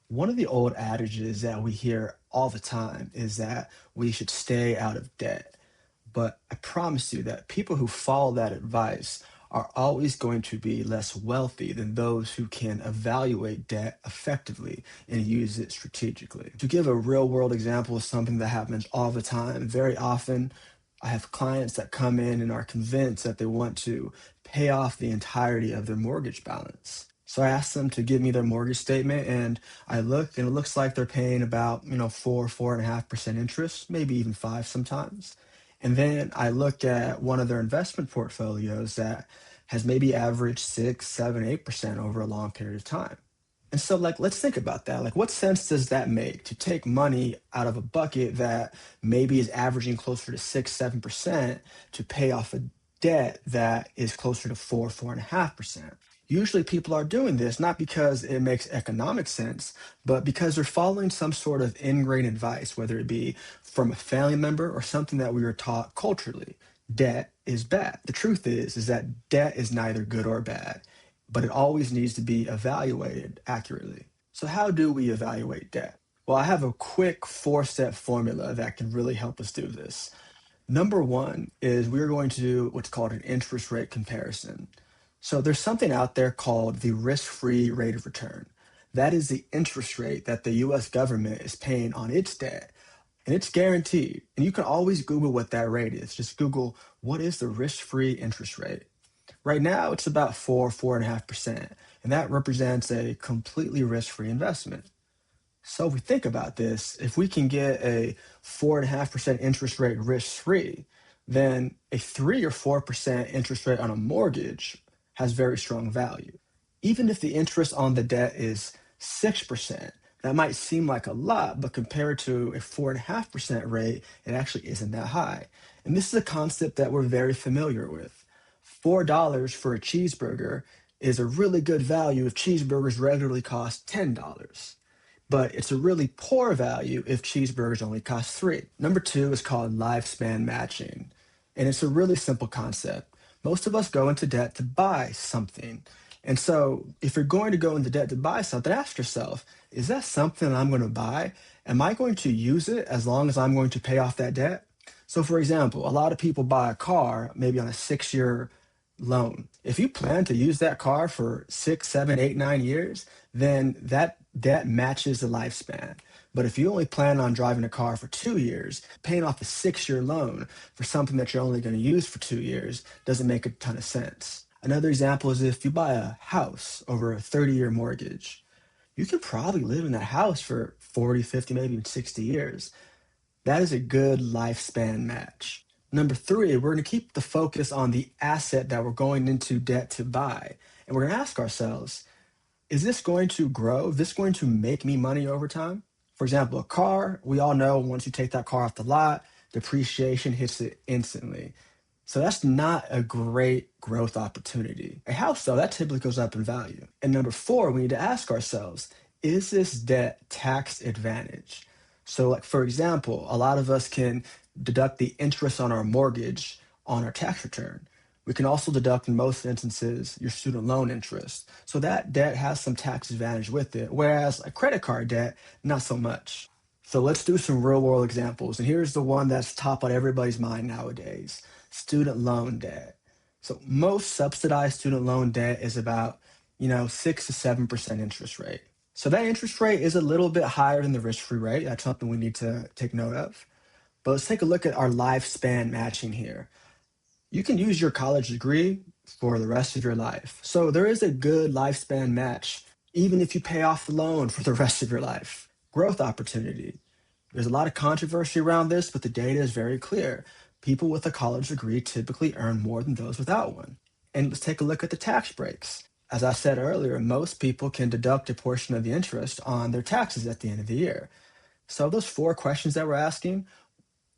One of the old adages that we hear all the time is that we should stay out of debt. But I promise you that people who follow that advice are always going to be less wealthy than those who can evaluate debt effectively and use it strategically. To give a real world example of something that happens all the time, very often I have clients that come in and are convinced that they want to pay off the entirety of their mortgage balance. So I asked them to give me their mortgage statement, and I look, and it looks like they're paying about, 4.5% interest, maybe even five sometimes. And then I look at one of their investment portfolios that has maybe averaged 6, 7, 8% over a long period of time. And so, like, let's think about that. Like, what sense does that make to take money out of a bucket that maybe is averaging closer to 6, 7% to pay off a debt that is closer to 4, 4.5%? Usually, people are doing this not because it makes economic sense, but because they're following some sort of ingrained advice, whether it be from a family member or something that we were taught culturally. Debt is bad. The truth is that debt is neither good or bad, but it always needs to be evaluated accurately. So, how do we evaluate debt? Well, I have a quick four-step formula that can really help us do this. Number one is we're going to do what's called an interest rate comparison. So, there's something out there called the risk free rate of return. That is the interest rate that the US government is paying on its debt, and it's guaranteed. And you can always Google what that rate is. Just Google what is the risk free interest rate. Right now, it's about 4.5%, and that represents a completely risk-free investment. So if we think about this, if we can get a 4.5% interest rate risk-free, then a 3 or 4% interest rate on a mortgage has very strong value. Even if the interest on the debt is 6%, that might seem like a lot, but compared to a 4.5% rate, it actually isn't that high. And this is a concept that we're very familiar with. $4 for a cheeseburger is a really good value if cheeseburgers regularly cost $10. But it's a really poor value if cheeseburgers only cost 3. Number two is called lifespan matching. And it's a really simple concept. Most of us go into debt to buy something. And so if you're going to go into debt to buy something, ask yourself, is that something I'm going to buy? Am I going to use it as long as I'm going to pay off that debt? So for example, a lot of people buy a car maybe on a 6-year loan. If you plan to use that car for 6, 7, 8, 9 years, then that debt matches the lifespan. But if you only plan on driving a car for 2 years, paying off a 6-year loan for something that you're only going to use for 2 years doesn't make a ton of sense. Another example is if you buy a house over a 30-year mortgage, you can probably live in that house for 40, 50, maybe even 60 years. That is a good lifespan match. Number three, we're going to keep the focus on the asset that we're going into debt to buy. And we're going to ask ourselves, is this going to grow? Is this going to make me money over time? For example, a car, we all know once you take that car off the lot, depreciation hits it instantly. So that's not a great growth opportunity. A house, though, that typically goes up in value. And number four, we need to ask ourselves, is this debt tax advantage? So, like, for example, a lot of us can deduct the interest on our mortgage on our tax return. We can also deduct, in most instances, your student loan interest. So that debt has some tax advantage with it, whereas a credit card debt, not so much. So let's do some real world examples. And here's the one that's top on everybody's mind nowadays: student loan debt. So most subsidized student loan debt is about, 6 to 7% interest rate. So that interest rate is a little bit higher than the risk-free rate. That's something we need to take note of. But let's take a look at our lifespan matching here. You can use your college degree for the rest of your life. So there is a good lifespan match, even if you pay off the loan for the rest of your life. Growth opportunity. There's a lot of controversy around this, but the data is very clear. People with a college degree typically earn more than those without one. And let's take a look at the tax breaks. As I said earlier, most people can deduct a portion of the interest on their taxes at the end of the year. So those four questions that we're asking: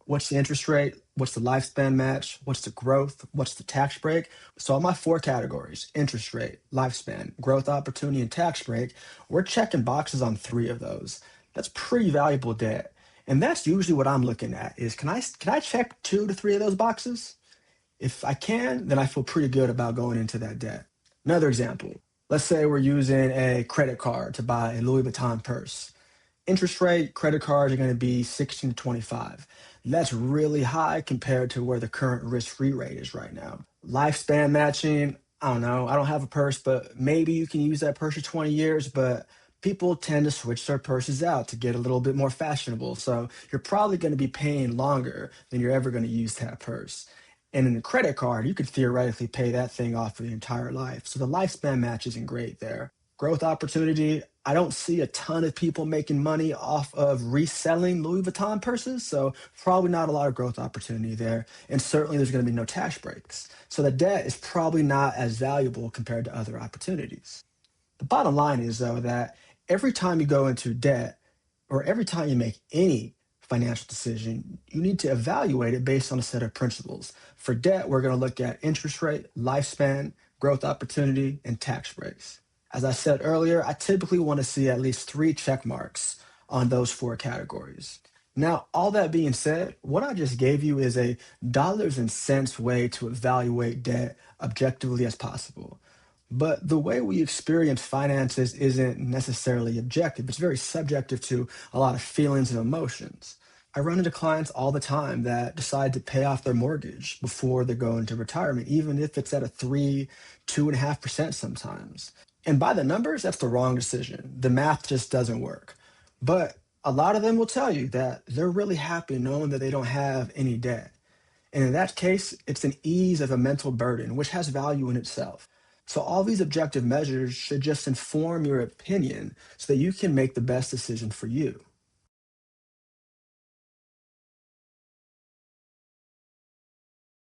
what's the interest rate? What's the lifespan match? What's the growth? What's the tax break? So on my four categories: interest rate, lifespan, growth opportunity, and tax break, we're checking boxes on three of those. That's pretty valuable debt. And that's usually what I'm looking at is, can I check 2 to 3 of those boxes? If I can, then I feel pretty good about going into that debt. Another example: Let's say we're using a credit card to buy a Louis Vuitton purse. Interest rate, credit cards are going to be 16 to 25. That's really high compared to where the current risk-free rate is right now. Lifespan matching, I don't know. I don't have a purse, but maybe you can use that purse for 20 years, but people tend to switch their purses out to get a little bit more fashionable. So you're probably going to be paying longer than you're ever going to use that purse. And in a credit card, you could theoretically pay that thing off for the entire life. So the lifespan match isn't great there. Growth opportunity, I don't see a ton of people making money off of reselling Louis Vuitton purses, so probably not a lot of growth opportunity there. And certainly there's going to be no tax breaks. So the debt is probably not as valuable compared to other opportunities. The bottom line is, though, that every time you go into debt or every time you make any financial decision, you need to evaluate it based on a set of principles. For debt, we're going to look at interest rate, lifespan, growth opportunity, and tax breaks. As I said earlier, I typically want to see at least three check marks on those four categories. Now, all that being said, what I just gave you is a dollars and cents way to evaluate debt objectively as possible. But the way we experience finances isn't necessarily objective. It's very subjective to a lot of feelings and emotions. I run into clients all the time that decide to pay off their mortgage before they go into retirement, even if it's at a 2.5% sometimes. And by the numbers, that's the wrong decision. The math just doesn't work. But a lot of them will tell you that they're really happy knowing that they don't have any debt. And in that case, it's an ease of a mental burden, which has value in itself. So all these objective measures should just inform your opinion so that you can make the best decision for you.